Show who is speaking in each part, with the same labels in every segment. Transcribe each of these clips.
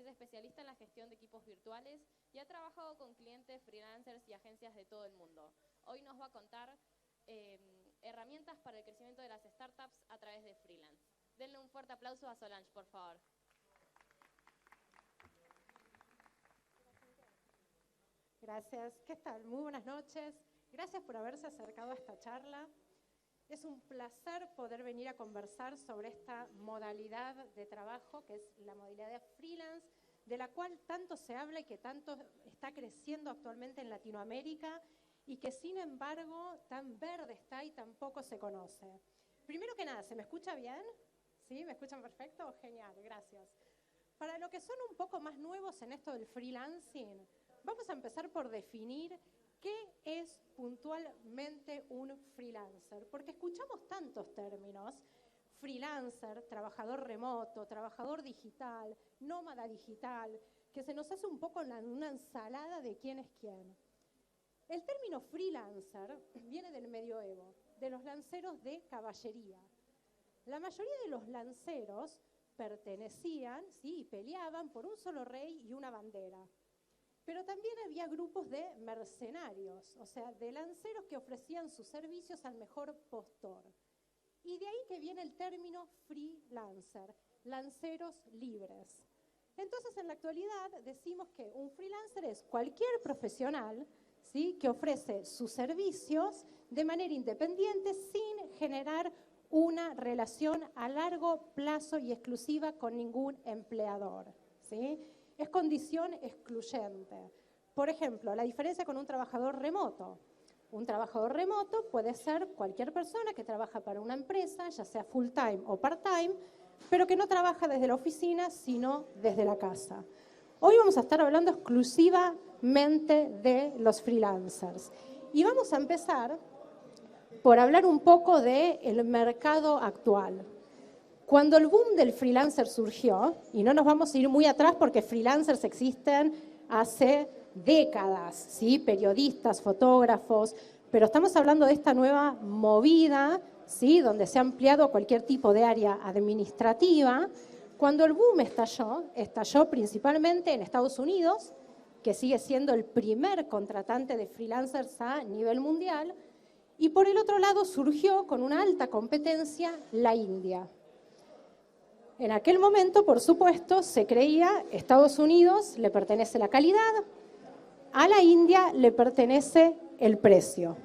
Speaker 1: especialista en la gestión de equipos virtuales y ha trabajado con clientes, freelancers y agencias de todo el mundo. Hoy nos va a contar herramientas para el crecimiento de las startups a través de freelance. Denle un fuerte aplauso a Solange, por favor.
Speaker 2: Gracias. ¿Qué tal? Muy buenas noches. Gracias por haberse acercado a esta charla. Es un placer poder venir a conversar sobre esta modalidad de trabajo, que es la modalidad de freelance, de la cual tanto se habla y que tanto está creciendo actualmente en Latinoamérica y que, sin embargo, tan verde está y tampoco se conoce. Primero que nada, ¿se me escucha bien? ¿Sí? ¿Me escuchan perfecto? Genial, gracias. Para los que son un poco más nuevos en esto del freelancing, vamos a empezar por definir qué es puntualmente un freelancer, porque escuchamos tantos términos: freelancer, trabajador remoto, trabajador digital, nómada digital, que se nos hace un poco una ensalada de quién es quién. El término freelancer viene del medioevo, de los lanceros de caballería. La mayoría de los lanceros pertenecían, sí, y peleaban por un solo rey y una bandera. Pero también había grupos de mercenarios, o sea, de lanceros que ofrecían sus servicios al mejor postor. Y de ahí que viene el término freelancer, lanceros libres. Entonces, en la actualidad decimos que un freelancer es cualquier profesional, ¿sí?, que ofrece sus servicios de manera independiente sin generar una relación a largo plazo y exclusiva con ningún empleador, ¿sí? Es condición excluyente. Por ejemplo, la diferencia con un trabajador remoto. Un trabajador remoto puede ser cualquier persona que trabaja para una empresa, ya sea full time o part time, pero que no trabaja desde la oficina, sino desde la casa. Hoy vamos a estar hablando exclusivamente de los freelancers. Y vamos a empezar por hablar un poco del mercado actual. Cuando el boom del freelancer surgió, y no nos vamos a ir muy atrás porque freelancers existen hace décadas, ¿sí?, periodistas, fotógrafos, pero estamos hablando de esta nueva movida, ¿sí?, donde se ha ampliado a cualquier tipo de área administrativa. Cuando el boom estalló principalmente en Estados Unidos, que sigue siendo el primer contratante de freelancers a nivel mundial, y por el otro lado surgió con una alta competencia la India. En aquel momento, por supuesto, se creía Estados Unidos le pertenece la calidad, a la India le pertenece el precio.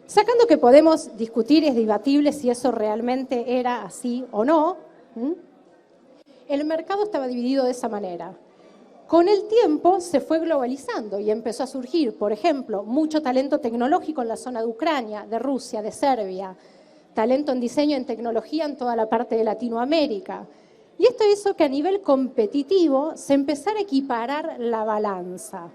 Speaker 2: Sacando que podemos discutir, es debatible si eso realmente era así o no, el mercado estaba dividido de esa manera. Con el tiempo se fue globalizando y empezó a surgir, por ejemplo, mucho talento tecnológico en la zona de Ucrania, de Rusia, de Serbia, talento en diseño, en tecnología en toda la parte de Latinoamérica. Y esto hizo que a nivel competitivo se empezara a equiparar la balanza,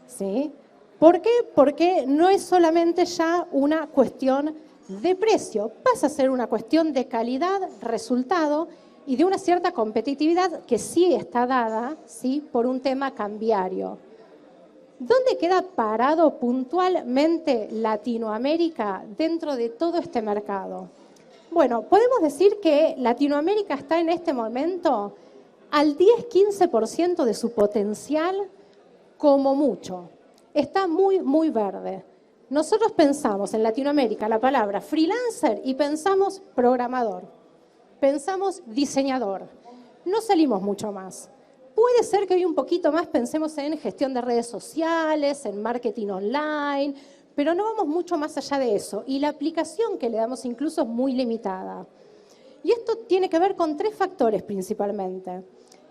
Speaker 2: ¿sí? ¿Por qué? Porque no es solamente ya una cuestión de precio, pasa a ser una cuestión de calidad, resultado y de una cierta competitividad que sí está dada, ¿sí?, por un tema cambiario. ¿Dónde queda parado puntualmente Latinoamérica dentro de todo este mercado? Bueno, podemos decir que Latinoamérica está en este momento al 10-15% de su potencial como mucho. Está muy, muy verde. Nosotros pensamos en Latinoamérica la palabra freelancer y pensamos programador, pensamos diseñador. No salimos mucho más. Puede ser que hoy un poquito más pensemos en gestión de redes sociales, en marketing online, pero no vamos mucho más allá de eso. Y la aplicación que le damos incluso es muy limitada. Y esto tiene que ver con 3 factores principalmente.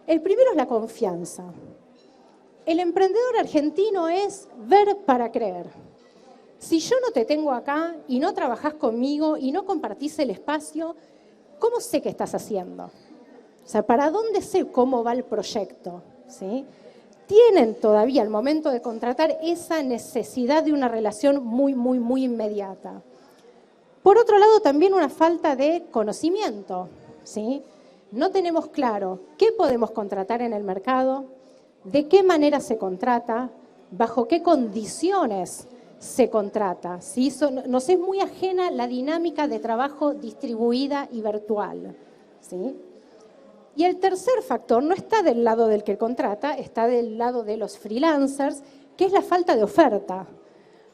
Speaker 2: El primero es la confianza. El emprendedor argentino es ver para creer. Si yo no te tengo acá y no trabajás conmigo y no compartís el espacio, ¿cómo sé qué estás haciendo? O sea, ¿para dónde sé cómo va el proyecto? ¿Sí? Tienen todavía al momento de contratar esa necesidad de una relación muy, muy, muy inmediata. Por otro lado, también una falta de conocimiento, ¿sí? No tenemos claro qué podemos contratar en el mercado, de qué manera se contrata, bajo qué condiciones se contrata, ¿sí? Nos es muy ajena la dinámica de trabajo distribuida y virtual, ¿sí? Y el tercer factor no está del lado del que contrata, está del lado de los freelancers, que es la falta de oferta.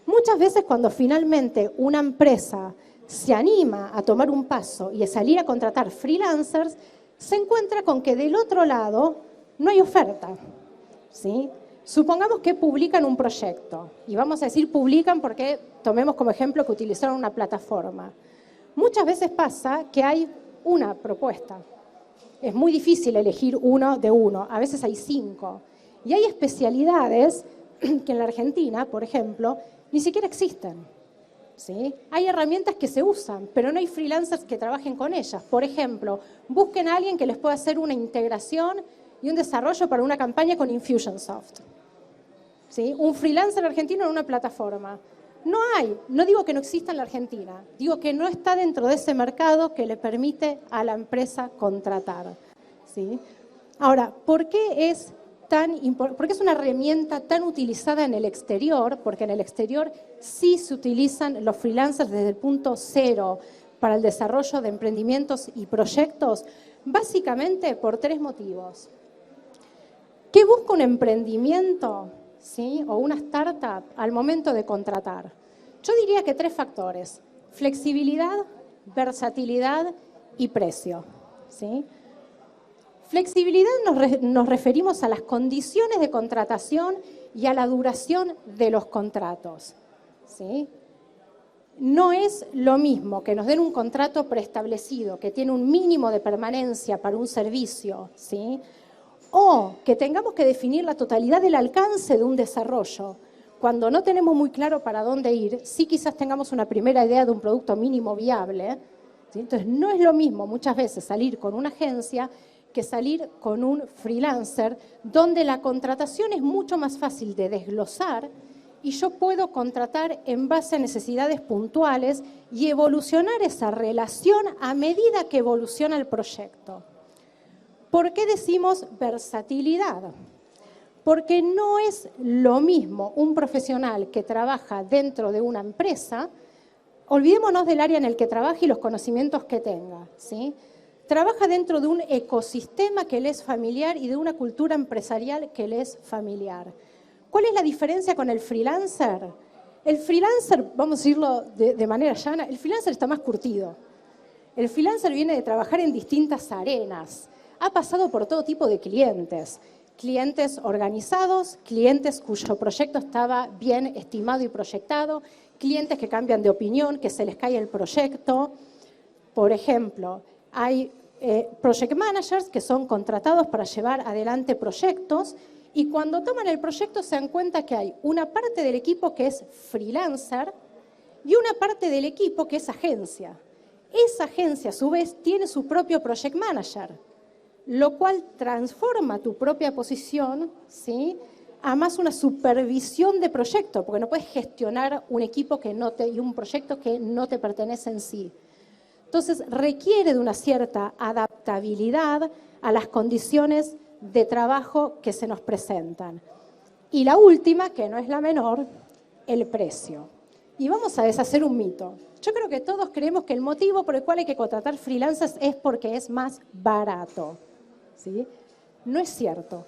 Speaker 2: Muchas veces cuando finalmente una empresa se anima a tomar un paso y a salir a contratar freelancers, se encuentra con que del otro lado no hay oferta, ¿sí? Supongamos que publican un proyecto, y vamos a decir publican porque tomemos como ejemplo que utilizaron una plataforma. Muchas veces pasa que hay una propuesta. Es muy difícil elegir uno de uno, a veces hay 5. Y hay especialidades que en la Argentina, por ejemplo, ni siquiera existen, ¿sí? Hay herramientas que se usan, pero no hay freelancers que trabajen con ellas. Por ejemplo, busquen a alguien que les pueda hacer una integración y un desarrollo para una campaña con Infusionsoft, ¿sí? Un freelancer argentino en una plataforma. No hay, no digo que no exista en la Argentina, digo que no está dentro de ese mercado que le permite a la empresa contratar, ¿sí? Ahora, ¿por qué es una herramienta tan utilizada en el exterior? Porque en el exterior sí se utilizan los freelancers desde el punto cero para el desarrollo de emprendimientos y proyectos, básicamente por 3 motivos. ¿Qué busca un emprendimiento, ¿sí? O una startup al momento de contratar? Yo diría que 3 factores: flexibilidad, versatilidad y precio, ¿sí? Flexibilidad nos referimos a las condiciones de contratación y a la duración de los contratos, ¿sí? No es lo mismo que nos den un contrato preestablecido, que tiene un mínimo de permanencia para un servicio, ¿sí? O que tengamos que definir la totalidad del alcance de un desarrollo. Cuando no tenemos muy claro para dónde ir, sí quizás tengamos una primera idea de un producto mínimo viable, ¿sí? Entonces, no es lo mismo muchas veces salir con una agencia que salir con un freelancer, donde la contratación es mucho más fácil de desglosar y yo puedo contratar en base a necesidades puntuales y evolucionar esa relación a medida que evoluciona el proyecto. ¿Por qué decimos versatilidad? Porque no es lo mismo un profesional que trabaja dentro de una empresa, olvidémonos del área en el que trabaja y los conocimientos que tenga, ¿sí? Trabaja dentro de un ecosistema que le es familiar y de una cultura empresarial que le es familiar. ¿Cuál es la diferencia con el freelancer? El freelancer, vamos a decirlo de manera llana, el freelancer está más curtido. El freelancer viene de trabajar en distintas arenas. Ha pasado por todo tipo de clientes. Clientes organizados, clientes cuyo proyecto estaba bien estimado y proyectado, clientes que cambian de opinión, que se les cae el proyecto. Por ejemplo, hay project managers que son contratados para llevar adelante proyectos y cuando toman el proyecto se dan cuenta que hay una parte del equipo que es freelancer y una parte del equipo que es agencia. Esa agencia, a su vez, tiene su propio project manager, lo cual transforma tu propia posición, ¿sí?, a más una supervisión de proyecto, porque no puedes gestionar un equipo y un proyecto que no te pertenece en sí. Entonces, requiere de una cierta adaptabilidad a las condiciones de trabajo que se nos presentan. Y la última, que no es la menor, el precio. Y vamos a deshacer un mito. Yo creo que todos creemos que el motivo por el cual hay que contratar freelancers es porque es más barato, ¿sí? No es cierto.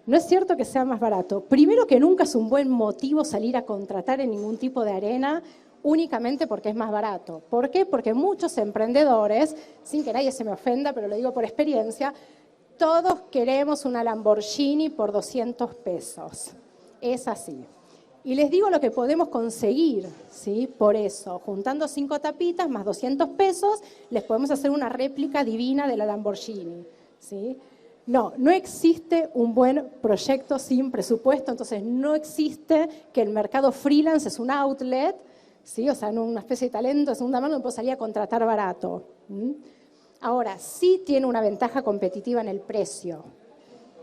Speaker 2: No es cierto que sea más barato. Primero que nunca es un buen motivo salir a contratar en ningún tipo de arena únicamente porque es más barato. ¿Por qué? Porque muchos emprendedores, sin que nadie se me ofenda, pero lo digo por experiencia, todos queremos una Lamborghini por 200 pesos. Es así. Y les digo lo que podemos conseguir, ¿sí? Por eso, juntando 5 tapitas más 200 pesos, les podemos hacer una réplica divina de la Lamborghini, ¿sí? No, no existe un buen proyecto sin presupuesto, entonces no existe que el mercado freelance es un outlet, ¿sí? O sea, no una especie de talento de segunda mano, no puedo salir a contratar barato. Ahora, sí tiene una ventaja competitiva en el precio.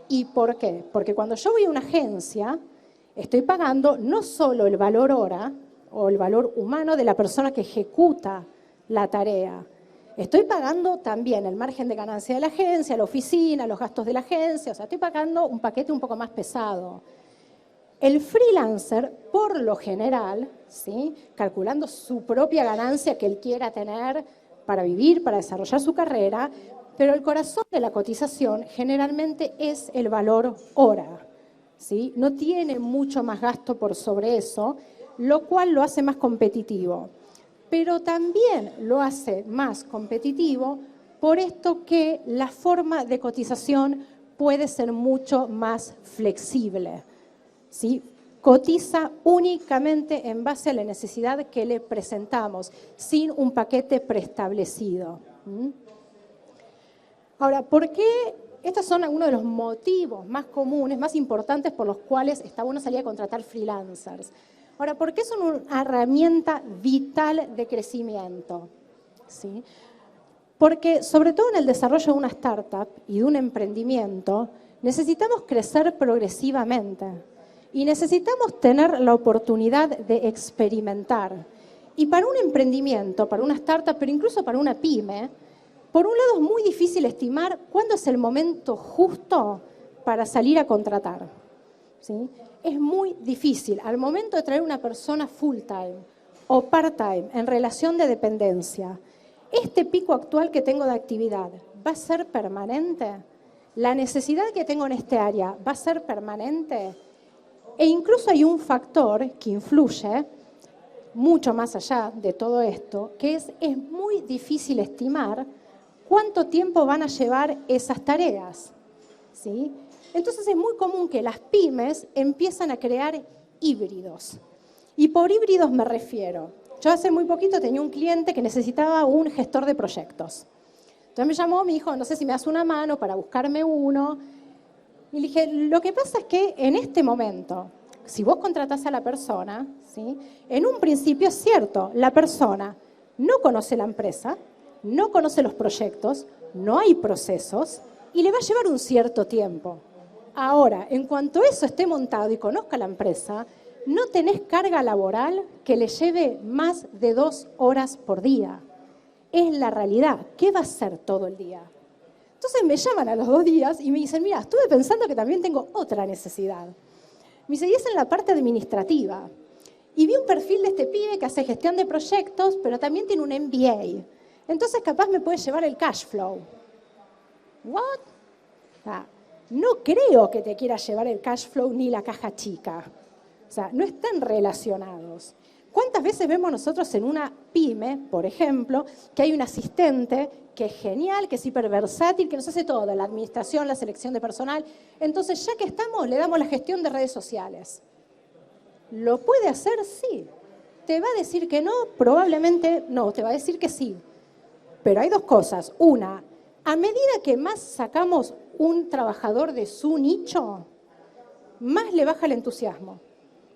Speaker 2: ¿Y por qué? Porque cuando yo voy a una agencia, estoy pagando no solo el valor hora o el valor humano de la persona que ejecuta la tarea. Estoy pagando también el margen de ganancia de la agencia, la oficina, los gastos de la agencia. O sea, estoy pagando un paquete un poco más pesado. El freelancer, por lo general, ¿sí?, calculando su propia ganancia que él quiera tener para vivir, para desarrollar su carrera, Pero el corazón de la cotización generalmente es el valor hora, ¿sí? No tiene mucho más gasto por sobre eso, lo cual lo hace más competitivo. Pero también lo hace más competitivo por esto que la forma de cotización puede ser mucho más flexible, ¿sí? Cotiza únicamente en base a la necesidad que le presentamos, sin un paquete preestablecido. Ahora, ¿por qué? Estos son algunos de los motivos más comunes, más importantes por los cuales está bueno salir a contratar freelancers. Ahora, ¿por qué son una herramienta vital de crecimiento? ¿Sí? Porque, sobre todo en el desarrollo de una startup y de un emprendimiento, necesitamos crecer progresivamente y necesitamos tener la oportunidad de experimentar. Y para un emprendimiento, para una startup, pero incluso para una pyme, por un lado es muy difícil estimar cuándo es el momento justo para salir a contratar, ¿sí? Es muy difícil. Al momento de traer una persona full-time o part-time en relación de dependencia, ¿este pico actual que tengo de actividad va a ser permanente? ¿La necesidad que tengo en este área va a ser permanente? E incluso hay un factor que influye mucho más allá de todo esto, que es muy difícil estimar cuánto tiempo van a llevar esas tareas, ¿sí? Entonces es muy común que las pymes empiezan a crear híbridos. Y por híbridos me refiero, yo hace muy poquito tenía un cliente que necesitaba un gestor de proyectos. Entonces me llamó, me dijo, no sé si me das una mano para buscarme uno. Y le dije, lo que pasa es que en este momento, si vos contratás a la persona, ¿sí? En un principio es cierto, la persona no conoce la empresa, no conoce los proyectos, no hay procesos y le va a llevar un cierto tiempo. Ahora, en cuanto eso esté montado y conozca la empresa, no tenés carga laboral que le lleve más de 2 horas por día. Es la realidad. ¿Qué va a hacer todo el día? Entonces me llaman a los 2 días y me dicen, mira, estuve pensando que también tengo otra necesidad. Me dice, y es en la parte administrativa. Y vi un perfil de este pibe que hace gestión de proyectos, pero también tiene un MBA. Entonces capaz me puede llevar el cash flow. ¿What? No creo que te quiera llevar el cash flow ni la caja chica. O sea, no están relacionados. ¿Cuántas veces vemos nosotros en una pyme, por ejemplo, que hay un asistente que es genial, que es hiperversátil, que nos hace todo, la administración, la selección de personal? Entonces, ya que estamos, le damos la gestión de redes sociales. ¿Lo puede hacer? Sí. ¿Te va a decir que no? Probablemente no, te va a decir que sí. Pero hay dos cosas. Una, a medida que más sacamos un trabajador de su nicho, más le baja el entusiasmo.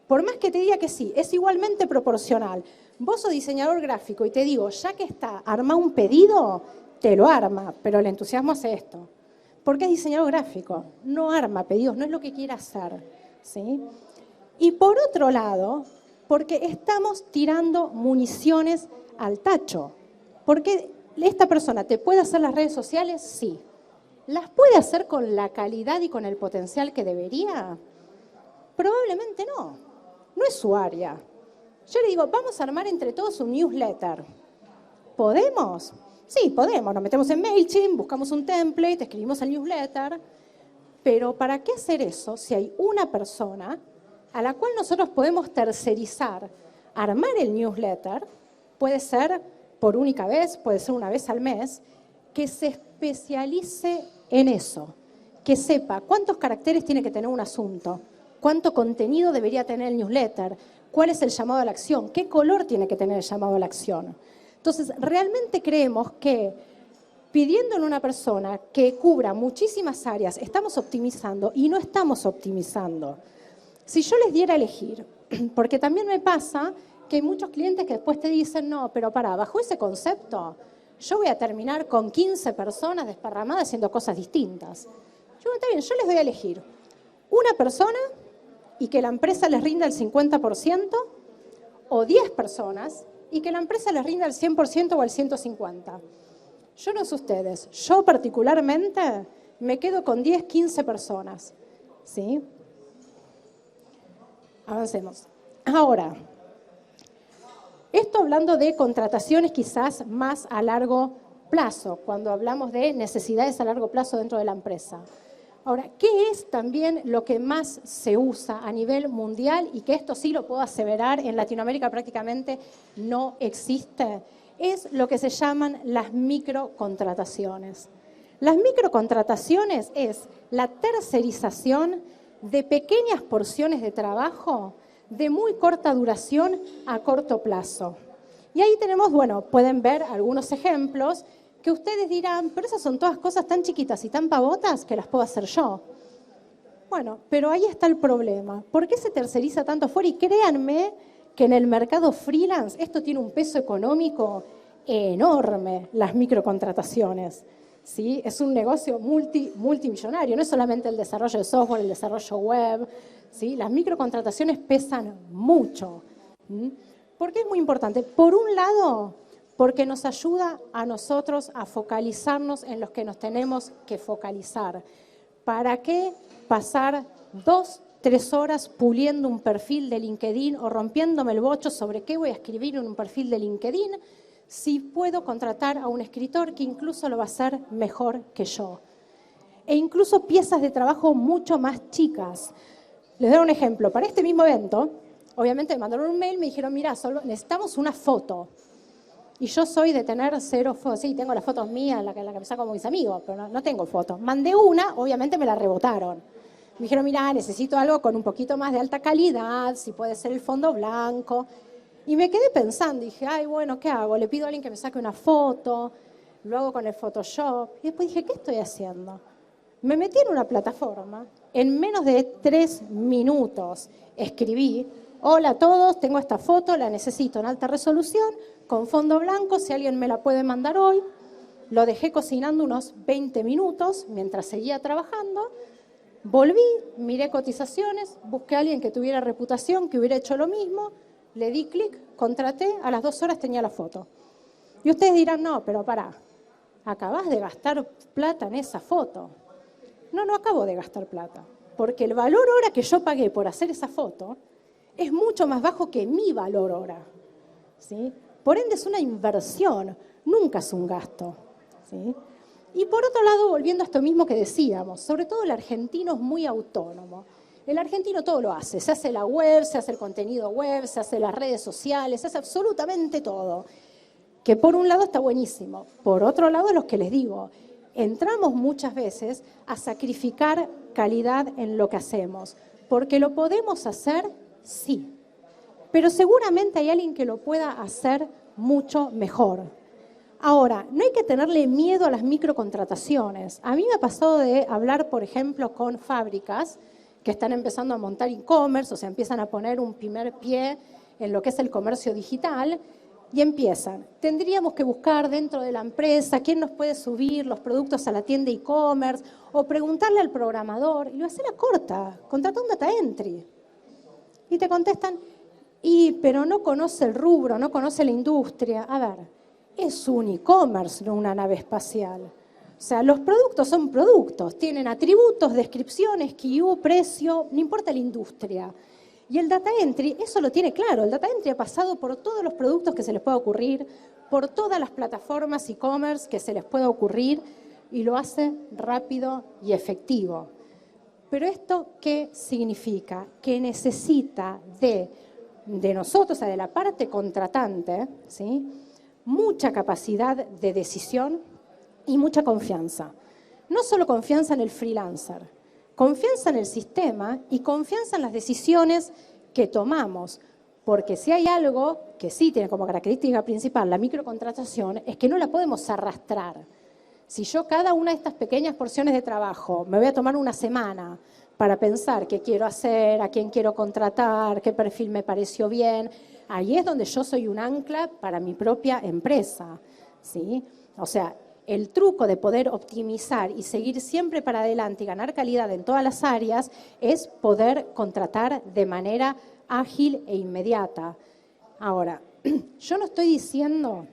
Speaker 2: Por más que te diga que sí, es igualmente proporcional. Vos sos diseñador gráfico y te digo, ya que está, arma un pedido, te lo arma, pero el entusiasmo hace esto. Porque es diseñador gráfico, no arma pedidos, no es lo que quiere hacer, ¿sí? Y por otro lado, porque estamos tirando municiones al tacho. Porque esta persona te puede hacer las redes sociales, sí. ¿Las puede hacer con la calidad y con el potencial que debería? Probablemente no. No es su área. Yo le digo, vamos a armar entre todos un newsletter. ¿Podemos? Sí, podemos. Nos metemos en MailChimp, buscamos un template, escribimos el newsletter. Pero ¿para qué hacer eso si hay una persona a la cual nosotros podemos tercerizar, armar el newsletter? Puede ser por única vez, puede ser una vez al mes, que se especialice en eso, que sepa cuántos caracteres tiene que tener un asunto, cuánto contenido debería tener el newsletter, cuál es el llamado a la acción, qué color tiene que tener el llamado a la acción. Entonces, realmente creemos que pidiéndole a una persona que cubra muchísimas áreas, estamos optimizando y no estamos optimizando. Si yo les diera a elegir, porque también me pasa que hay muchos clientes que después te dicen, no, pero pará, bajo ese concepto, yo voy a terminar con 15 personas desparramadas haciendo cosas distintas. Yo, está bien, yo les doy a elegir una persona y que la empresa les rinda el 50%, o 10 personas y que la empresa les rinda el 100% o el 150%. Yo no sé ustedes, yo particularmente me quedo con 10, 15 personas. ¿Sí? Avancemos. Ahora, esto hablando de contrataciones quizás más a largo plazo, cuando hablamos de necesidades a largo plazo dentro de la empresa. Ahora, ¿qué es también lo que más se usa a nivel mundial? Y que esto sí lo puedo aseverar, en Latinoamérica prácticamente no existe. Es lo que se llaman las microcontrataciones. Las microcontrataciones es la tercerización de pequeñas porciones de trabajo de muy corta duración a corto plazo. Y ahí tenemos, bueno, pueden ver algunos ejemplos que ustedes dirán, pero esas son todas cosas tan chiquitas y tan pavotas que las puedo hacer yo. Bueno, pero ahí está el problema. ¿Por qué se terceriza tanto afuera? Y créanme que en el mercado freelance esto tiene un peso económico enorme, las microcontrataciones. ¿Sí? Es un negocio multimillonario, no es solamente el desarrollo de software, el desarrollo web. ¿Sí? Las microcontrataciones pesan mucho. ¿Por qué es muy importante? Por un lado, porque nos ayuda a nosotros a focalizarnos en los que nos tenemos que focalizar. ¿Para qué pasar 2, 3 horas puliendo un perfil de LinkedIn o rompiéndome el bocho sobre qué voy a escribir en un perfil de LinkedIn si puedo contratar a un escritor que incluso lo va a hacer mejor que yo? E incluso piezas de trabajo mucho más chicas. Les doy un ejemplo. Para este mismo evento, obviamente me mandaron un mail, me dijeron, mira, necesitamos una foto. Y yo soy de tener 0 fotos. Sí, tengo las fotos mías, la que me saco con mis amigos, pero no tengo fotos. Mandé una, obviamente me la rebotaron. Me dijeron, mira, necesito algo con un poquito más de alta calidad, si puede ser el fondo blanco. Y me quedé pensando, dije, ay, bueno, ¿qué hago? Le pido a alguien que me saque una foto, lo hago con el Photoshop. Y después dije, ¿qué estoy haciendo? Me metí en una plataforma, en menos de 3 minutos escribí, hola a todos, tengo esta foto, la necesito en alta resolución, con fondo blanco, si alguien me la puede mandar hoy. Lo dejé cocinando unos 20 minutos mientras seguía trabajando. Volví, miré cotizaciones, busqué a alguien que tuviera reputación, que hubiera hecho lo mismo, le di clic, contraté, a las 2 horas tenía la foto. Y ustedes dirán, no, pero pará, acabás de gastar plata en esa foto. No acabo de gastar plata, porque el valor hora que yo pagué por hacer esa foto es mucho más bajo que mi valor hora. ¿Sí? Por ende es una inversión, nunca es un gasto. ¿Sí? Y por otro lado, volviendo a esto mismo que decíamos, sobre todo el argentino es muy autónomo. El argentino todo lo hace, se hace la web, se hace el contenido web, se hace las redes sociales, se hace absolutamente todo. Que por un lado está buenísimo, por otro lado es lo que les digo, entramos muchas veces a sacrificar calidad en lo que hacemos, porque lo podemos hacer, sí, pero seguramente hay alguien que lo pueda hacer mucho mejor. Ahora, no hay que tenerle miedo a las microcontrataciones. A mí me ha pasado de hablar, por ejemplo, con fábricas que están empezando a montar e-commerce, o sea, empiezan a poner un primer pie en lo que es el comercio digital, y empiezan. Tendríamos que buscar dentro de la empresa quién nos puede subir los productos a la tienda e-commerce o preguntarle al programador. Y lo hacen a corta, contrata un data entry. Y te contestan, pero no conoce el rubro, no conoce la industria. A ver, es un e-commerce, no una nave espacial. O sea, los productos son productos, tienen atributos, descripciones, SKU, precio, no importa la industria. Y el data entry, eso lo tiene claro. El data entry ha pasado por todos los productos que se les pueda ocurrir, por todas las plataformas e-commerce que se les pueda ocurrir, y lo hace rápido y efectivo. Pero ¿esto qué significa? Que necesita de nosotros, o sea, de la parte contratante, ¿sí?, mucha capacidad de decisión y mucha confianza. No solo confianza en el freelancer, confianza en el sistema y confianza en las decisiones que tomamos. Porque si hay algo que sí tiene como característica principal la microcontratación, es que no la podemos arrastrar. Si yo cada una de estas pequeñas porciones de trabajo me voy a tomar una semana para pensar qué quiero hacer, a quién quiero contratar, qué perfil me pareció bien, ahí es donde yo soy un ancla para mi propia empresa, ¿sí? O sea, el truco de poder optimizar y seguir siempre para adelante y ganar calidad en todas las áreas es poder contratar de manera ágil e inmediata. Ahora, yo no estoy diciendo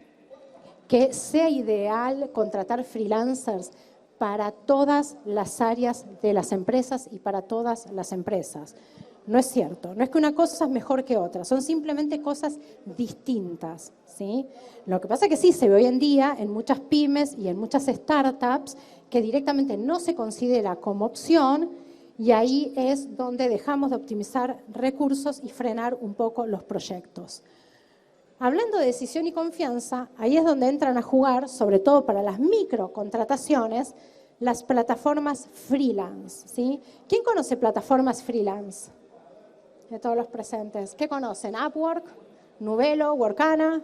Speaker 2: que sea ideal contratar freelancers para todas las áreas de las empresas y para todas las empresas. No es cierto, no es que una cosa es mejor que otra, son simplemente cosas distintas, ¿sí? Lo que pasa es que sí, se ve hoy en día en muchas pymes y en muchas startups que directamente no se considera como opción y ahí es donde dejamos de optimizar recursos y frenar un poco los proyectos. Hablando de decisión y confianza, ahí es donde entran a jugar, sobre todo para las microcontrataciones, las plataformas freelance, ¿sí? ¿Quién conoce plataformas freelance? De todos los presentes. ¿Qué conocen? Upwork, Nuvelo, Workana,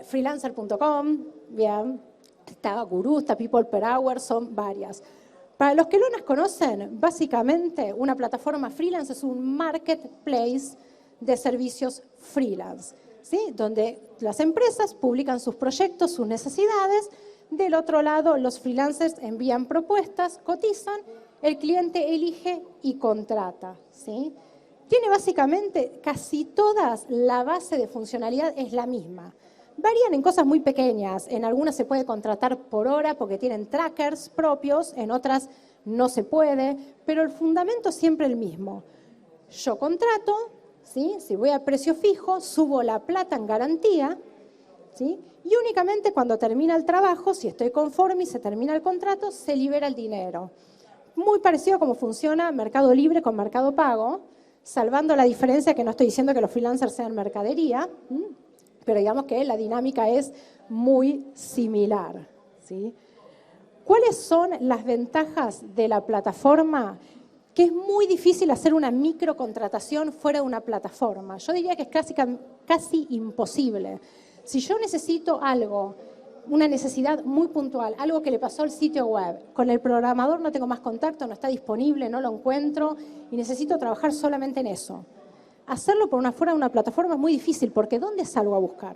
Speaker 2: freelancer.com, bien. Está Gurú, está People Per Hour, son varias. Para los que no las conocen, básicamente una plataforma freelance es un marketplace de servicios freelance, ¿sí? Donde las empresas publican sus proyectos, sus necesidades. Del otro lado, los freelancers envían propuestas, cotizan, el cliente elige y contrata, ¿sí? Tiene básicamente casi todas, la base de funcionalidad es la misma. Varían en cosas muy pequeñas, en algunas se puede contratar por hora porque tienen trackers propios, en otras no se puede, pero el fundamento es siempre el mismo. Yo contrato, ¿sí? Si voy a precio fijo, subo la plata en garantía, ¿sí? Y únicamente cuando termina el trabajo, si estoy conforme y se termina el contrato, se libera el dinero. Muy parecido a cómo funciona Mercado Libre con Mercado Pago, salvando la diferencia que no estoy diciendo que los freelancers sean mercadería, pero digamos que la dinámica es muy similar, ¿sí? ¿Cuáles son las ventajas de la plataforma? Que es muy difícil hacer una microcontratación fuera de una plataforma. Yo diría que es casi imposible. Si yo necesito algo, una necesidad muy puntual, algo que le pasó al sitio web, con el programador no tengo más contacto, no está disponible, no lo encuentro y necesito trabajar solamente en eso. Hacerlo por fuera de una plataforma es muy difícil porque ¿dónde salgo a buscar?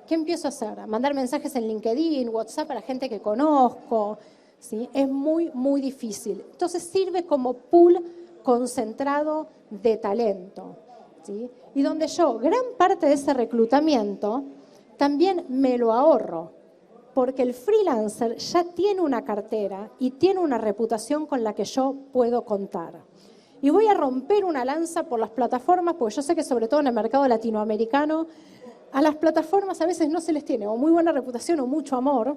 Speaker 2: ¿Qué empiezo a hacer? ¿A mandar mensajes en LinkedIn, WhatsApp a la gente que conozco? ¿Sí? Es muy, muy difícil. Entonces sirve como pool concentrado de talento, ¿sí? Y donde yo gran parte de ese reclutamiento también me lo ahorro, porque el freelancer ya tiene una cartera y tiene una reputación con la que yo puedo contar. Y voy a romper una lanza por las plataformas, porque yo sé que sobre todo en el mercado latinoamericano, a las plataformas a veces no se les tiene o muy buena reputación o mucho amor,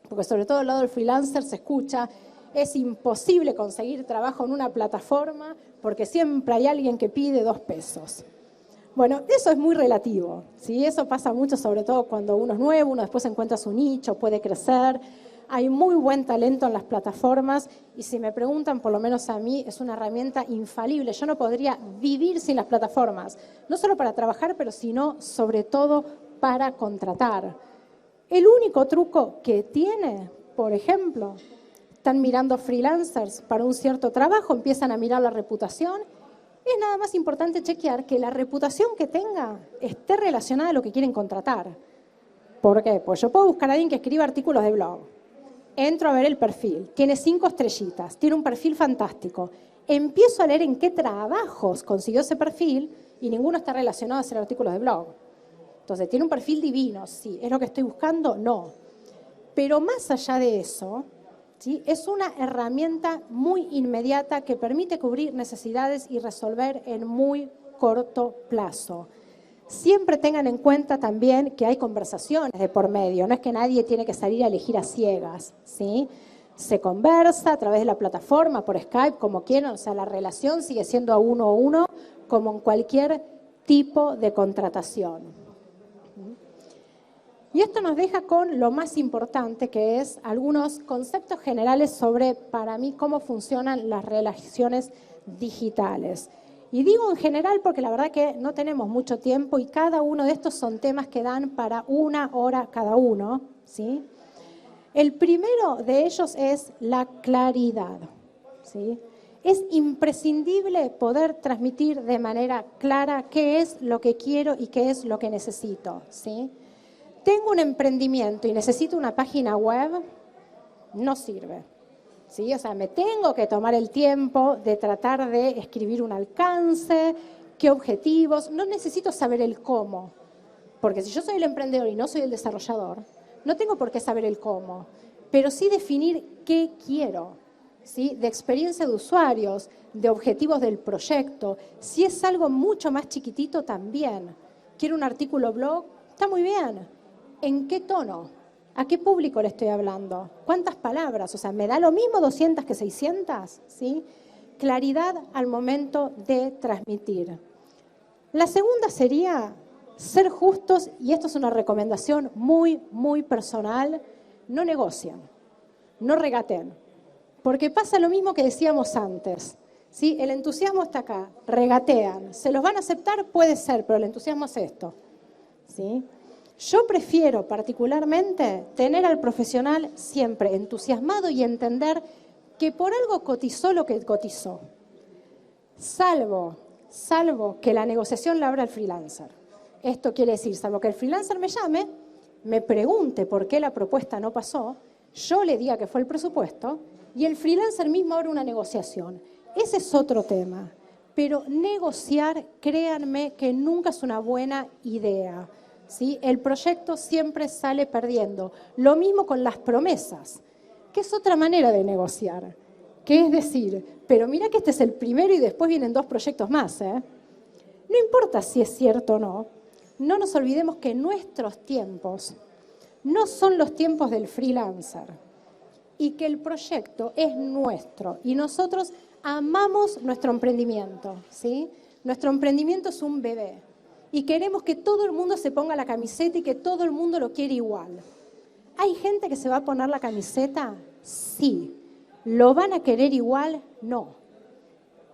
Speaker 2: porque sobre todo al lado del freelancer se escucha, es imposible conseguir trabajo en una plataforma porque siempre hay alguien que pide 2 pesos. Bueno, eso es muy relativo, ¿sí? Eso pasa mucho, sobre todo cuando uno es nuevo, uno después encuentra su nicho, puede crecer. Hay muy buen talento en las plataformas y si me preguntan, por lo menos a mí, es una herramienta infalible. Yo no podría vivir sin las plataformas, no solo para trabajar, pero sino sobre todo para contratar. El único truco que tiene, por ejemplo, están mirando freelancers para un cierto trabajo, empiezan a mirar la reputación. Es nada más importante chequear que la reputación que tenga esté relacionada a lo que quieren contratar. ¿Por qué? Pues yo puedo buscar a alguien que escriba artículos de blog. Entro a ver el perfil. Tiene 5 estrellitas. Tiene un perfil fantástico. Empiezo a leer en qué trabajos consiguió ese perfil y ninguno está relacionado a hacer artículos de blog. Entonces, ¿tiene un perfil divino? Sí. ¿Es lo que estoy buscando? No. Pero más allá de eso, ¿sí? Es una herramienta muy inmediata que permite cubrir necesidades y resolver en muy corto plazo. Siempre tengan en cuenta también que hay conversaciones de por medio, no es que nadie tiene que salir a elegir a ciegas, ¿sí? Se conversa a través de la plataforma, por Skype, como quieran, o sea, la relación sigue siendo a uno, como en cualquier tipo de contratación. Y esto nos deja con lo más importante, que es algunos conceptos generales sobre, para mí, cómo funcionan las relaciones digitales. Y digo en general porque la verdad que no tenemos mucho tiempo y cada uno de estos son temas que dan para 1 hora cada uno, ¿sí? El primero de ellos es la claridad, ¿sí? Es imprescindible poder transmitir de manera clara qué es lo que quiero y qué es lo que necesito, ¿sí? Tengo un emprendimiento y necesito una página web, no sirve. ¿Sí? O sea, me tengo que tomar el tiempo de tratar de escribir un alcance, qué objetivos. No necesito saber el cómo, porque si yo soy el emprendedor y no soy el desarrollador, no tengo por qué saber el cómo, pero sí definir qué quiero. ¿sí? De experiencia de usuarios, de objetivos del proyecto. Si es algo mucho más chiquitito, también. ¿Quiero un artículo blog? Está muy bien. ¿En qué tono? ¿A qué público le estoy hablando? ¿Cuántas palabras? O sea, ¿me da lo mismo 200 que 600? ¿Sí? Claridad al momento de transmitir. La segunda sería ser justos, y esto es una recomendación muy, muy personal, no negocien, no regateen. Porque pasa lo mismo que decíamos antes, ¿sí? El entusiasmo está acá, regatean. ¿Se los van a aceptar? Puede ser, pero el entusiasmo es esto, ¿sí? Yo prefiero particularmente tener al profesional siempre entusiasmado y entender que por algo cotizó lo que cotizó. Salvo que la negociación la abra el freelancer. Esto quiere decir, salvo que el freelancer me llame, me pregunte por qué la propuesta no pasó, yo le diga que fue el presupuesto y el freelancer mismo abre una negociación. Ese es otro tema. Pero negociar, créanme que nunca es una buena idea, ¿sí? El proyecto siempre sale perdiendo. Lo mismo con las promesas, que es otra manera de negociar. Que es decir, pero mira que este es el primero y después vienen 2 proyectos más, ¿eh? No importa si es cierto o no, no nos olvidemos que nuestros tiempos no son los tiempos del freelancer y que el proyecto es nuestro y nosotros amamos nuestro emprendimiento, ¿sí? Nuestro emprendimiento es un bebé y queremos que todo el mundo se ponga la camiseta y que todo el mundo lo quiere igual. ¿Hay gente que se va a poner la camiseta? Sí. ¿Lo van a querer igual? No.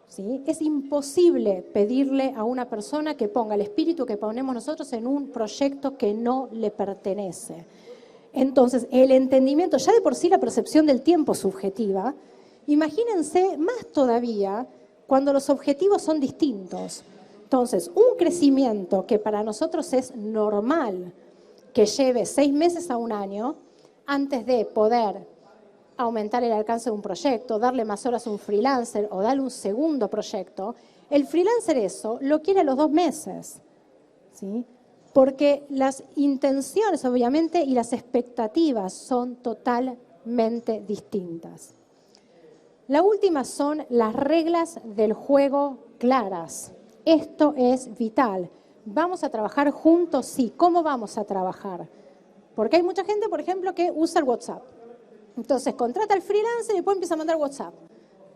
Speaker 2: ¿Sí? Es imposible pedirle a una persona que ponga el espíritu que ponemos nosotros en un proyecto que no le pertenece. Entonces, el entendimiento, ya de por sí la percepción del tiempo es subjetiva, imagínense más todavía cuando los objetivos son distintos. Entonces, un crecimiento que para nosotros es normal, que lleve 6 meses a 1 año, antes de poder aumentar el alcance de un proyecto, darle más horas a un freelancer o darle un segundo proyecto, el freelancer eso lo quiere a los 2 meses, ¿sí? Porque las intenciones, obviamente, y las expectativas son totalmente distintas. La última son las reglas del juego claras. Esto es vital. ¿Vamos a trabajar juntos? Sí. ¿Cómo vamos a trabajar? Porque hay mucha gente, por ejemplo, que usa el WhatsApp. Entonces, contrata al freelancer y después empieza a mandar WhatsApp.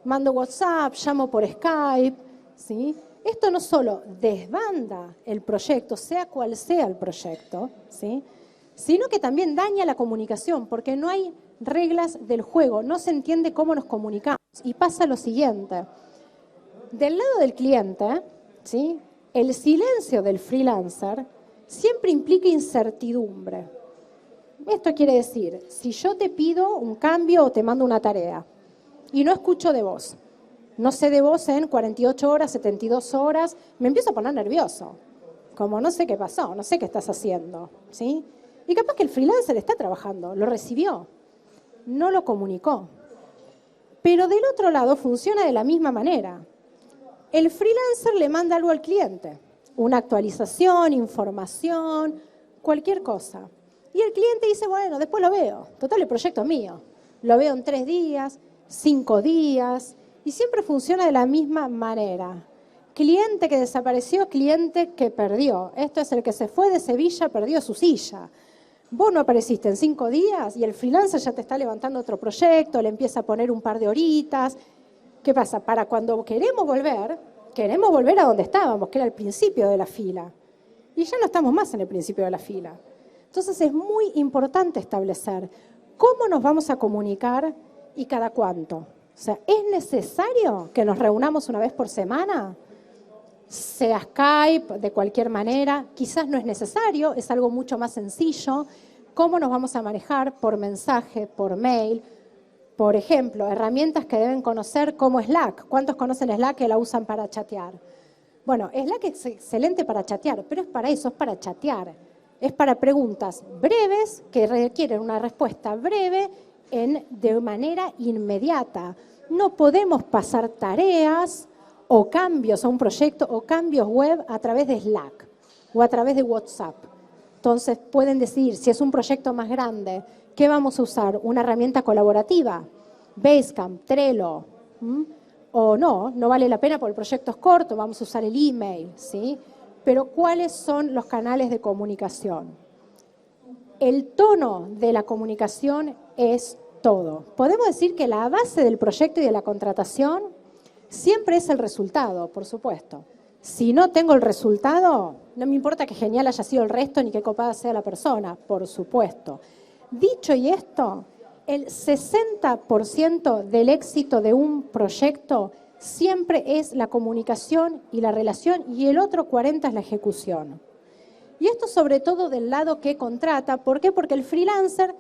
Speaker 2: Mando WhatsApp, llamo por Skype, ¿sí? Esto no solo desbanda el proyecto, sea cual sea el proyecto, ¿sí? Sino que también daña la comunicación, porque no hay reglas del juego, no se entiende cómo nos comunicamos. Y pasa lo siguiente, del lado del cliente, ¿sí? El silencio del freelancer siempre implica incertidumbre. Esto quiere decir, si yo te pido un cambio o te mando una tarea y no escucho de vos, no sé de vos en 48 horas, 72 horas, me empiezo a poner nervioso. Como no sé qué pasó, no sé qué estás haciendo, ¿sí? Y capaz que el freelancer está trabajando, lo recibió, no lo comunicó. Pero del otro lado funciona de la misma manera. El freelancer le manda algo al cliente, una actualización, información, cualquier cosa. Y el cliente dice, bueno, después lo veo. Total, el proyecto es mío. Lo veo en 3 días, 5 días, y siempre funciona de la misma manera. Cliente que desapareció, cliente que perdió. Esto es el que se fue de Sevilla, perdió su silla. Vos no apareciste en 5 días y el freelancer ya te está levantando otro proyecto, le empieza a poner un par de horitas. ¿Qué pasa? Para cuando queremos volver a donde estábamos, que era el principio de la fila. Y ya no estamos más en el principio de la fila. Entonces es muy importante establecer cómo nos vamos a comunicar y cada cuánto. O sea, ¿es necesario que nos reunamos una vez por semana? Sea Skype, de cualquier manera. Quizás no es necesario, es algo mucho más sencillo. ¿Cómo nos vamos a manejar? Por mensaje, por mail. Por ejemplo, herramientas que deben conocer como Slack. ¿Cuántos conocen Slack que la usan para chatear? Bueno, Slack es excelente para chatear, pero es para eso, es para chatear. Es para preguntas breves que requieren una respuesta breve de manera inmediata. No podemos pasar tareas o cambios a un proyecto o cambios web a través de Slack o a través de WhatsApp. Entonces pueden decidir si es un proyecto más grande, ¿qué vamos a usar? ¿Una herramienta colaborativa? Basecamp, Trello, o no vale la pena porque el proyecto es corto, vamos a usar el email, ¿sí? Pero ¿cuáles son los canales de comunicación? El tono de la comunicación es todo. Podemos decir que la base del proyecto y de la contratación siempre es el resultado, por supuesto. Si no tengo el resultado, no me importa que genial haya sido el resto ni qué copada sea la persona, por supuesto. Dicho y esto, el 60% del éxito de un proyecto siempre es la comunicación y la relación y el otro 40% es la ejecución. Y esto sobre todo del lado que contrata. ¿Por qué? Porque el freelancer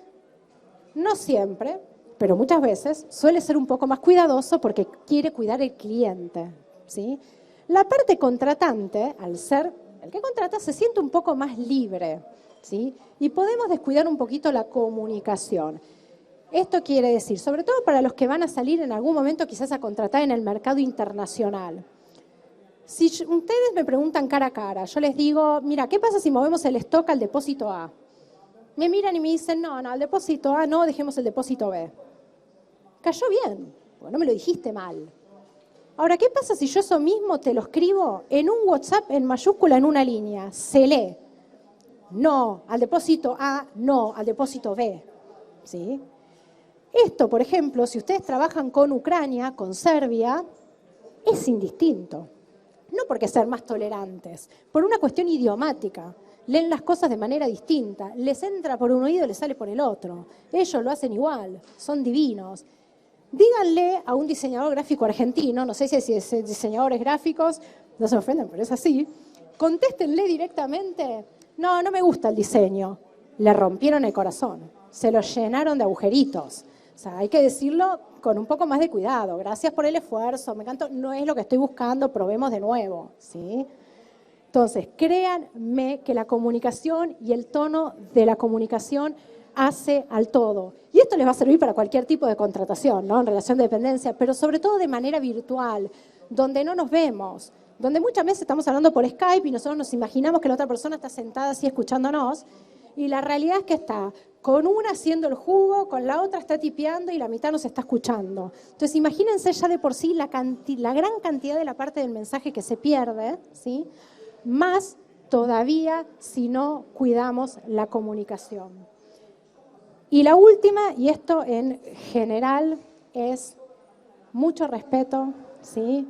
Speaker 2: no siempre, pero muchas veces suele ser un poco más cuidadoso porque quiere cuidar el cliente, ¿sí? La parte contratante, al ser el que contrata, se siente un poco más libre, ¿sí? Y podemos descuidar un poquito la comunicación. Esto quiere decir, sobre todo para los que van a salir en algún momento quizás a contratar en el mercado internacional. Si ustedes me preguntan cara a cara, yo les digo, mira, ¿qué pasa si movemos el stock al depósito A? Me miran y me dicen, no, al depósito A no, dejemos el depósito B. Cayó bien, porque no me lo dijiste mal. Ahora, ¿qué pasa si yo eso mismo te lo escribo en un WhatsApp en mayúscula en una línea? Se lee. No al depósito A, no al depósito B. ¿Sí? Esto, por ejemplo, si ustedes trabajan con Ucrania, con Serbia, es indistinto. No porque ser más tolerantes, por una cuestión idiomática. Leen las cosas de manera distinta. Les entra por un oído y les sale por el otro. Ellos lo hacen igual, son divinos. Díganle a un diseñador gráfico argentino, no sé si es diseñadores gráficos, no se ofenden, pero es así, contéstenle directamente, no me gusta el diseño. Le rompieron el corazón, se lo llenaron de agujeritos. O sea, hay que decirlo con un poco más de cuidado. Gracias por el esfuerzo, me encantó, no es lo que estoy buscando, probemos de nuevo, ¿sí? Entonces, créanme que la comunicación y el tono de la comunicación hace al todo. Y esto les va a servir para cualquier tipo de contratación, ¿no? En relación de dependencia, pero sobre todo de manera virtual, donde no nos vemos, donde muchas veces estamos hablando por Skype y nosotros nos imaginamos que la otra persona está sentada así escuchándonos, y la realidad es que está con una haciendo el jugo, con la otra está tipeando y la mitad nos está escuchando. Entonces, imagínense ya de por sí la gran cantidad de la parte del mensaje que se pierde, ¿sí? Más todavía si no cuidamos la comunicación. Y la última, y esto en general, es mucho respeto, ¿sí?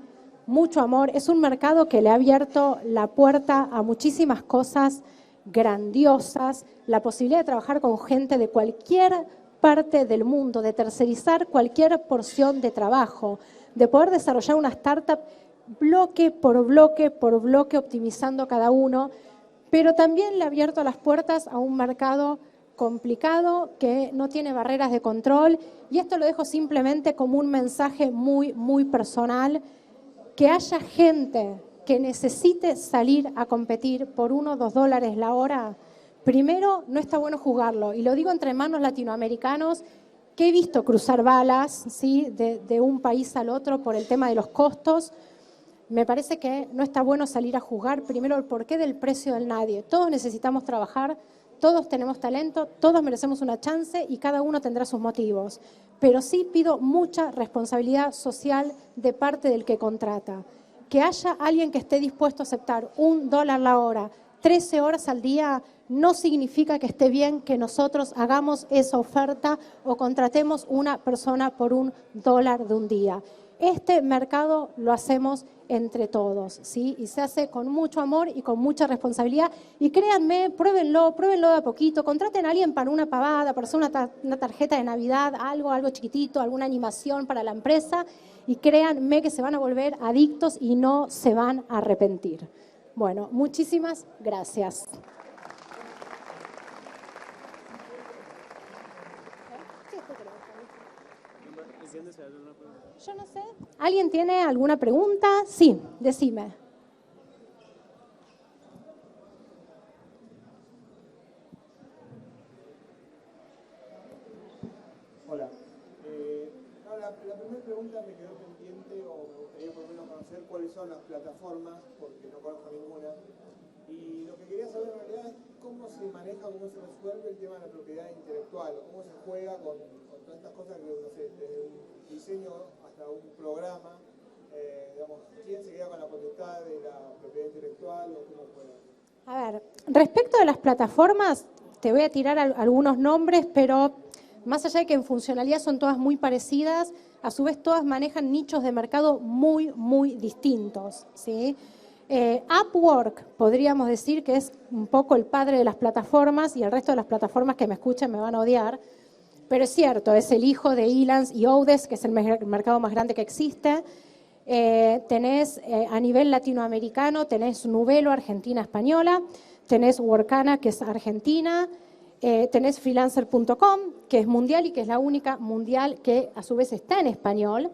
Speaker 2: Mucho amor. Es un mercado que le ha abierto la puerta a muchísimas cosas grandiosas, la posibilidad de trabajar con gente de cualquier parte del mundo, de tercerizar cualquier porción de trabajo, de poder desarrollar una startup bloque por bloque por bloque, optimizando cada uno, pero también le ha abierto las puertas a un mercado complicado que no tiene barreras de control, y esto lo dejo simplemente como un mensaje muy personal, que haya gente que necesite salir a competir por $1 o $2 la hora. Primero, no está bueno juzgarlo, y lo digo entre hermanos latinoamericanos que he visto cruzar balas, ¿sí? de un país al otro por el tema de los costos. Me parece que no está bueno salir a juzgar primero el porqué del precio del nadie. Todos necesitamos trabajar, todos tenemos talento, todos merecemos una chance y cada uno tendrá sus motivos. Pero sí pido mucha responsabilidad social de parte del que contrata. Que haya alguien que esté dispuesto a aceptar $1 la hora, 13 horas al día, no significa que esté bien que nosotros hagamos esa oferta o contratemos una persona por $1 de un día. Este mercado lo hacemos entre todos, ¿sí? Y se hace con mucho amor y con mucha responsabilidad. Y créanme, pruébenlo de a poquito. Contraten a alguien para una pavada, para hacer una tarjeta de Navidad, algo chiquitito, alguna animación para la empresa. Y créanme que se van a volver adictos y no se van a arrepentir. Bueno, muchísimas gracias. Yo no sé. ¿Alguien tiene alguna pregunta? Sí, decime.
Speaker 3: Hola. La primera pregunta me quedó pendiente, o me gustaría por lo menos conocer cuáles son las plataformas, porque no conozco ninguna. Y lo que quería saber en realidad es cómo se maneja, cómo se resuelve el tema de la propiedad intelectual, o cómo se juega con todas estas cosas que, no sé, desde un diseño hasta un programa, digamos, ¿quién se queda con la potestad de la propiedad intelectual o cómo puede?
Speaker 2: A ver, respecto de las plataformas, te voy a tirar algunos nombres, pero más allá de que en funcionalidad son todas muy parecidas, a su vez todas manejan nichos de mercado muy, muy distintos, ¿sí? Upwork, podríamos decir que es un poco el padre de las plataformas, y el resto de las plataformas que me escuchen me van a odiar, pero es cierto, es el hijo de Elance y Odes, que es el mercado más grande que existe. Tenés a nivel latinoamericano, tenés Nuvelo, Argentina española, tenés Workana, que es Argentina, tenés freelancer.com, que es mundial y que es la única mundial que a su vez está en español,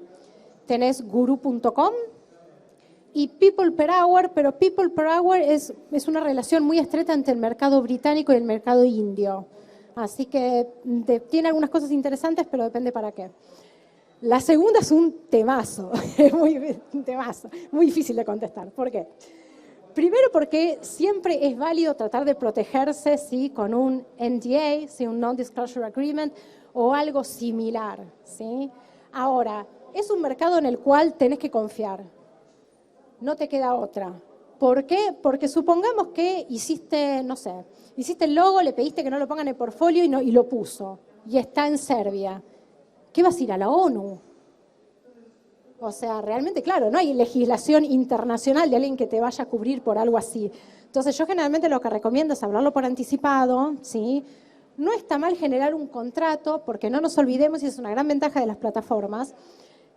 Speaker 2: tenés guru.com y People Per Hour, pero People Per Hour es una relación muy estrecha entre el mercado británico y el mercado indio, así que tiene algunas cosas interesantes, pero depende para qué. La segunda es un temazo, un temazo, muy difícil de contestar. ¿Por qué? Primero porque siempre es válido tratar de protegerse, ¿sí?, con un NDA, ¿sí?, un Non-Disclosure Agreement o algo similar, ¿sí? Ahora, es un mercado en el cual tenés que confiar, no te queda otra. ¿Por qué? Porque supongamos que hiciste, no sé, hiciste el logo, le pediste que no lo pongan en el portfolio y lo puso, y está en Serbia. ¿Qué vas a ir a la ONU? O sea, realmente, claro, no hay legislación internacional de alguien que te vaya a cubrir por algo así. Entonces, yo generalmente lo que recomiendo es hablarlo por anticipado, ¿sí? No está mal generar un contrato, porque no nos olvidemos, y es una gran ventaja de las plataformas,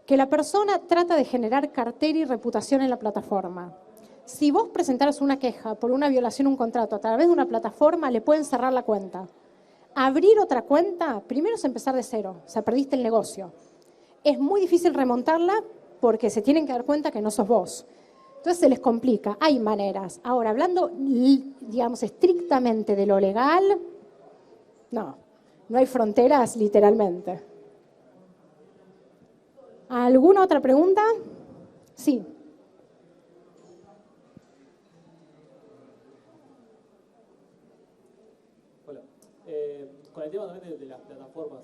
Speaker 2: que la persona trata de generar cartera y reputación en la plataforma. Si vos presentaras una queja por una violación a un contrato a través de una plataforma, le pueden cerrar la cuenta. Abrir otra cuenta, primero es empezar de cero, o sea, perdiste el negocio. Es muy difícil remontarla porque se tienen que dar cuenta que no sos vos. Entonces se les complica, hay maneras. Ahora, hablando, digamos, estrictamente de lo legal, no hay fronteras literalmente. ¿Alguna otra pregunta? Sí.
Speaker 4: Con el tema también de las plataformas,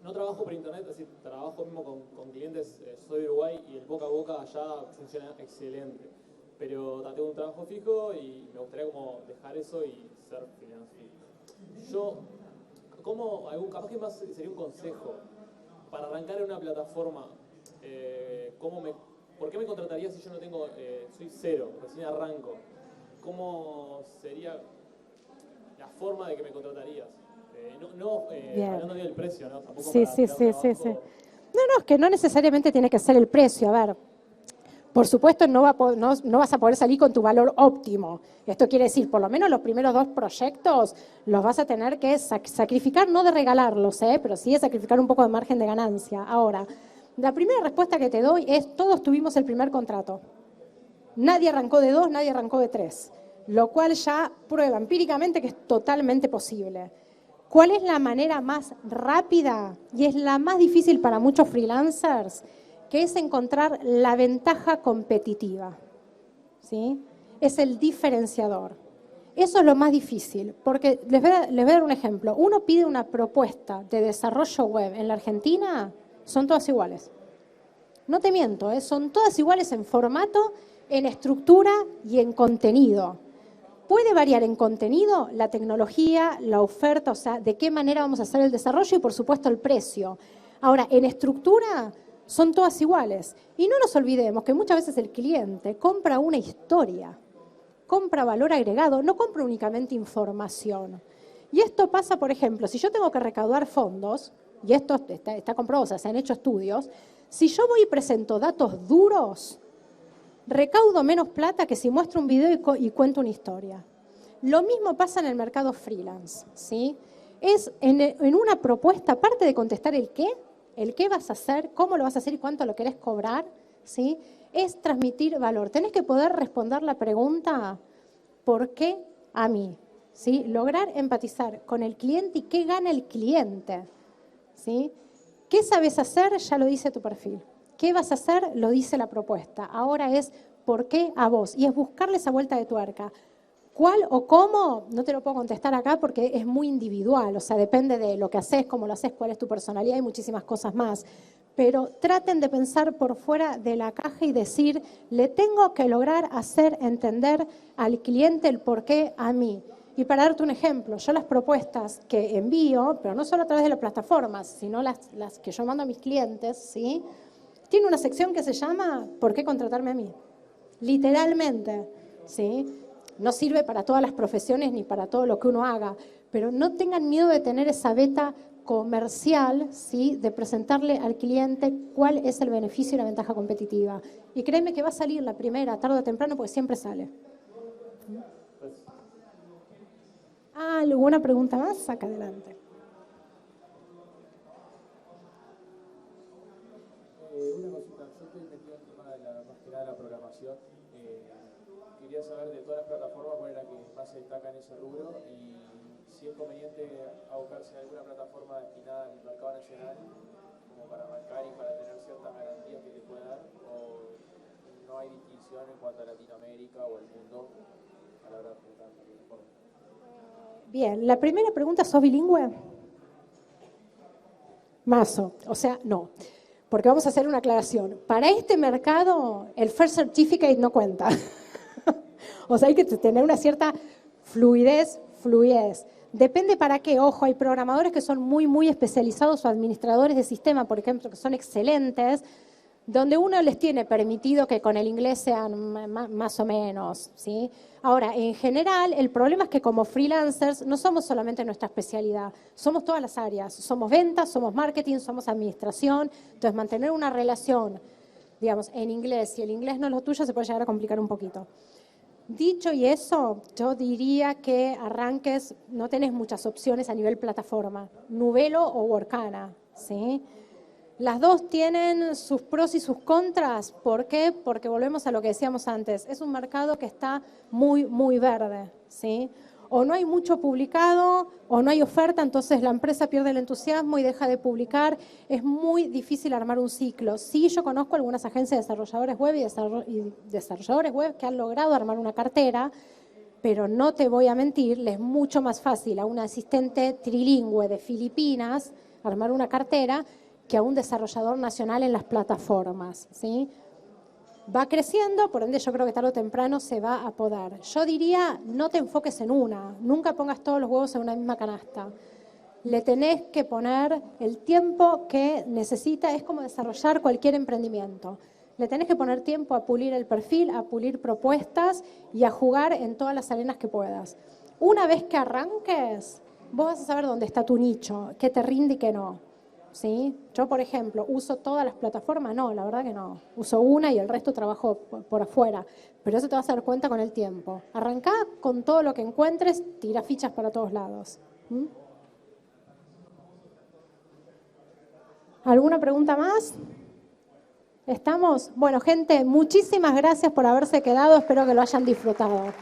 Speaker 4: no trabajo por internet, es decir, trabajo mismo con clientes, soy de Uruguay y el boca a boca allá funciona excelente, pero tengo un trabajo fijo y me gustaría como dejar eso y ser freelance. Yo, capaz que más sería un consejo, para arrancar en una plataforma, ¿por qué me contrataría si yo no tengo, soy cero, recién arranco? ¿Cómo sería la forma de que me contratarías? Hablando del precio, ¿no? Tampoco
Speaker 2: Sí. No, es que no necesariamente tiene que ser el precio. A ver, por supuesto no vas a poder salir con tu valor óptimo. Esto quiere decir, por lo menos los primeros 2 proyectos los vas a tener que sacrificar, no de regalarlos, pero sí de sacrificar un poco de margen de ganancia. Ahora, la primera respuesta que te doy es, todos tuvimos el primer contrato. Nadie arrancó de 2, nadie arrancó de 3. Lo cual ya prueba empíricamente que es totalmente posible. ¿Cuál es la manera más rápida? Y es la más difícil para muchos freelancers, que es encontrar la ventaja competitiva, ¿sí? Es el diferenciador. Eso es lo más difícil, porque les voy a dar un ejemplo. Uno pide una propuesta de desarrollo web en la Argentina, son todas iguales. No te miento, son todas iguales en formato, en estructura y en contenido. Puede variar en contenido, la tecnología, la oferta, o sea, de qué manera vamos a hacer el desarrollo y, por supuesto, el precio. Ahora, en estructura son todas iguales. Y no nos olvidemos que muchas veces el cliente compra una historia, compra valor agregado, no compra únicamente información. Y esto pasa, por ejemplo, si yo tengo que recaudar fondos, y esto está comprobado, o sea, se han hecho estudios, si yo voy y presento datos duros, recaudo menos plata que si muestro un video y cuento una historia. Lo mismo pasa en el mercado freelance, ¿sí? Es en una propuesta, aparte de contestar el qué vas a hacer, cómo lo vas a hacer y cuánto lo querés cobrar, ¿sí? Es transmitir valor. Tenés que poder responder la pregunta, ¿por qué a mí? ¿Sí? Lograr empatizar con el cliente y qué gana el cliente, ¿sí? ¿Qué sabes hacer? Ya lo dice tu perfil. ¿Qué vas a hacer? Lo dice la propuesta. Ahora es ¿por qué a vos? Y es buscarle esa vuelta de tuerca. ¿Cuál o cómo? No te lo puedo contestar acá porque es muy individual, o sea, depende de lo que haces, cómo lo haces, cuál es tu personalidad y muchísimas cosas más. Pero traten de pensar por fuera de la caja y decir, le tengo que lograr hacer entender al cliente el por qué a mí. Y para darte un ejemplo, yo las propuestas que envío, pero no solo a través de las plataformas, sino las que yo mando a mis clientes, ¿sí? Tiene una sección que se llama ¿por qué contratarme a mí? Literalmente, ¿sí? No sirve para todas las profesiones ni para todo lo que uno haga, pero no tengan miedo de tener esa beta comercial, ¿sí? De presentarle al cliente cuál es el beneficio y la ventaja competitiva. Y créeme que va a salir la primera, tarde o temprano, porque siempre sale. ¿Alguna pregunta más? Acá adelante.
Speaker 5: Una cosita, yo estoy metido en el tema de más que nada de la programación. Quería saber de todas las plataformas cuál es la que más se destaca en ese rubro y si es conveniente abocarse a alguna plataforma destinada al mercado nacional como para marcar y para tener ciertas garantías que te puede dar, o no hay distinción en cuanto a Latinoamérica o el mundo a la hora de apuntar la plataforma.
Speaker 2: Bien, la primera pregunta, ¿sos bilingüe? Mazo, o sea, no. Porque vamos a hacer una aclaración. Para este mercado, el First Certificate no cuenta. O sea, hay que tener una cierta fluidez. Depende para qué. Ojo, hay programadores que son muy especializados o administradores de sistema, por ejemplo, que son excelentes, donde uno les tiene permitido que con el inglés sean más o menos, ¿sí? Ahora, en general, el problema es que como freelancers no somos solamente nuestra especialidad, somos todas las áreas. Somos ventas, somos marketing, somos administración. Entonces, mantener una relación, digamos, en inglés, si el inglés no es lo tuyo, se puede llegar a complicar un poquito. Dicho y eso, yo diría que arranques, no tenés muchas opciones a nivel plataforma, Nuvelo o Workana, ¿sí? Las dos tienen sus pros y sus contras. ¿Por qué? Porque volvemos a lo que decíamos antes. Es un mercado que está muy verde, ¿sí? O no hay mucho publicado, o no hay oferta, entonces la empresa pierde el entusiasmo y deja de publicar. Es muy difícil armar un ciclo. Sí, yo conozco algunas agencias de desarrolladores web y desarrolladores web que han logrado armar una cartera, pero no te voy a mentir, le es mucho más fácil a un asistente trilingüe de Filipinas armar una cartera que a un desarrollador nacional en las plataformas, ¿sí? Va creciendo, por ende yo creo que tarde o temprano se va a poder. Yo diría, no te enfoques en una, nunca pongas todos los huevos en una misma canasta. Le tenés que poner el tiempo que necesita, es como desarrollar cualquier emprendimiento. Le tenés que poner tiempo a pulir el perfil, a pulir propuestas y a jugar en todas las arenas que puedas. Una vez que arranques, vos vas a saber dónde está tu nicho, qué te rinde y qué no. ¿Sí? Yo, por ejemplo, ¿uso todas las plataformas? No, la verdad que no. Uso una y el resto trabajo por afuera. Pero eso te vas a dar cuenta con el tiempo. Arrancá con todo lo que encuentres, tira fichas para todos lados. ¿Mm? ¿Alguna pregunta más? ¿Estamos? Bueno, gente, muchísimas gracias por haberse quedado. Espero que lo hayan disfrutado.